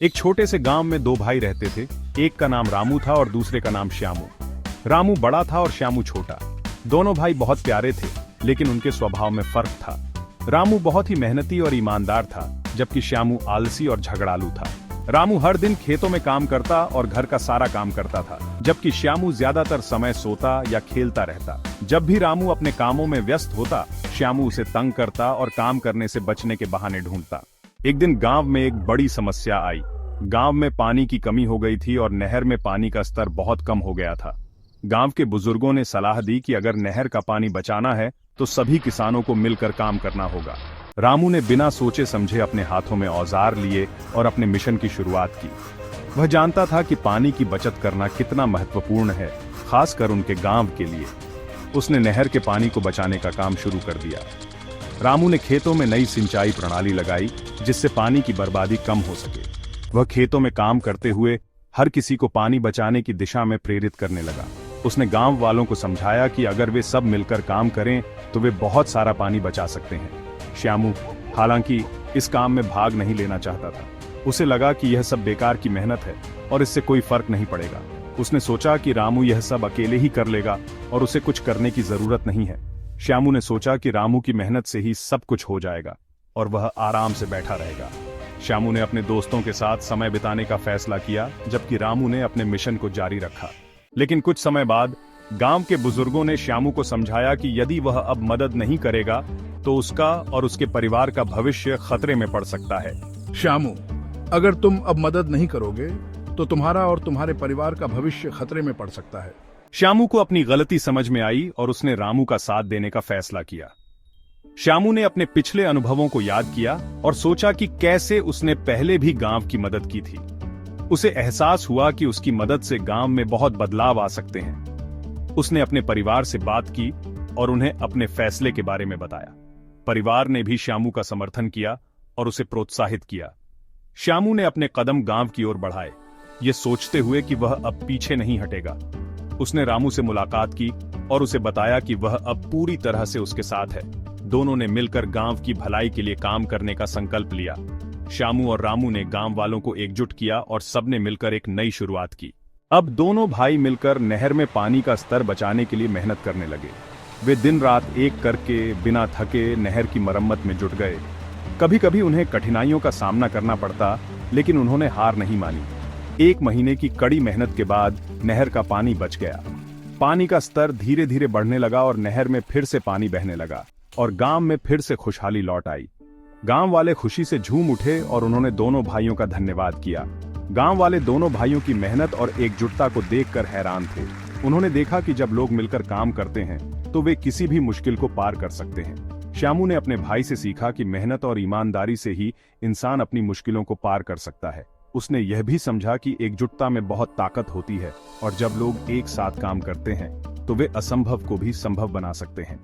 एक छोटे से गांव में दो भाई रहते थे। एक का नाम रामू था और दूसरे का नाम श्यामू। रामू बड़ा था और श्यामू छोटा। दोनों भाई बहुत प्यारे थे, लेकिन उनके स्वभाव में फर्क था। रामू बहुत ही मेहनती और ईमानदार था, जबकि श्यामू आलसी और झगड़ालू था। रामू हर दिन खेतों में काम करता और घर का सारा काम करता था, जबकि श्यामू ज्यादातर समय सोता या खेलता रहता। जब भी रामू अपने कामों में व्यस्त होता, श्यामू उसे तंग करता और काम करने से बचने के बहाने ढूंढता। एक दिन गांव में एक बड़ी समस्या आई। गांव में पानी की कमी हो गई थी और नहर में पानी का स्तर बहुत कम हो गया था। गांव के बुजुर्गों ने सलाह दी कि अगर नहर का पानी बचाना है तो सभी किसानों को मिलकर काम करना होगा। रामू ने बिना सोचे समझे अपने हाथों में औजार लिए और अपने मिशन की शुरुआत की। वह जानता था कि पानी की बचत करना कितना महत्वपूर्ण है, खासकर उनके गांव के लिए। उसने नहर के पानी को बचाने का काम शुरू कर दिया। रामू ने खेतों में नई सिंचाई प्रणाली लगाई, जिससे पानी की बर्बादी कम हो सके। वह खेतों में काम करते हुए हर किसी को पानी बचाने की दिशा में प्रेरित करने लगा। उसने गांव वालों को समझाया कि अगर वे सब मिलकर काम करें तो वे बहुत सारा पानी बचा सकते हैं। श्यामू, हालांकि, इस काम में भाग नहीं लेना चाहता था। उसे लगा कि यह सब बेकार की मेहनत है और इससे कोई फर्क नहीं पड़ेगा। उसने सोचा कि रामू यह सब अकेले ही कर लेगा और उसे कुछ करने की जरूरत नहीं है। श्यामू ने सोचा कि रामू की मेहनत से ही सब कुछ हो जाएगा और वह आराम से बैठा रहेगा। श्यामू ने अपने दोस्तों के साथ समय बिताने का फैसला किया, जबकि रामू ने अपने मिशन को जारी रखा। लेकिन कुछ समय बाद गांव के बुजुर्गों ने श्यामू को समझाया कि यदि वह अब मदद नहीं करेगा तो उसका और उसके परिवार का भविष्य खतरे में पड़ सकता है। श्यामू, अगर तुम अब मदद नहीं करोगे तो तुम्हारा और तुम्हारे परिवार का भविष्य खतरे में पड़ सकता है। श्यामू को अपनी गलती समझ में आई और उसने रामू का साथ देने का फैसला किया। श्यामू ने अपने पिछले अनुभवों को याद किया और सोचा कि कैसे उसने पहले भी गांव की मदद की थी। उसे एहसास हुआ कि उसकी मदद से गांव में बहुत बदलाव आ सकते हैं। उसने अपने परिवार से बात की और उन्हें अपने फैसले के बारे में बताया। परिवार ने भी श्यामू का समर्थन किया और उसे प्रोत्साहित किया। श्यामू ने अपने कदम गांव की ओर बढ़ाए, ये सोचते हुए कि वह अब पीछे नहीं हटेगा। उसने रामू से मुलाकात की और उसे बताया कि वह अब पूरी तरह से उसके साथ है। दोनों ने मिलकर गांव की भलाई के लिए काम करने का संकल्प लिया। श्यामू और रामू ने गांव वालों को एकजुट किया और सबने मिलकर एक नई शुरुआत की। अब दोनों भाई मिलकर नहर में पानी का स्तर बचाने के लिए मेहनत करने लगे। वे दिन रात एक करके बिना थके नहर की मरम्मत में जुट गए। कभी कभी उन्हें कठिनाइयों का सामना करना पड़ता, लेकिन उन्होंने हार नहीं मानी। 1 महीने की कड़ी मेहनत के बाद नहर का पानी बच गया। पानी का स्तर धीरे धीरे बढ़ने लगा और नहर में फिर से पानी बहने लगा और गांव में फिर से खुशहाली लौट आई। गांव वाले खुशी से झूम उठे और उन्होंने दोनों भाइयों का धन्यवाद किया। गांव वाले दोनों भाइयों की मेहनत और एकजुटता को देखकर हैरान थे। उन्होंने देखा कि जब लोग मिलकर काम करते हैं तो वे किसी भी मुश्किल को पार कर सकते हैं। श्यामू ने अपने भाई से सीखा कि मेहनत और ईमानदारी से ही इंसान अपनी मुश्किलों को पार कर सकता है। उसने यह भी समझा कि एकजुटता में बहुत ताकत होती है और जब लोग एक साथ काम करते हैं तो वे असंभव को भी संभव बना सकते हैं।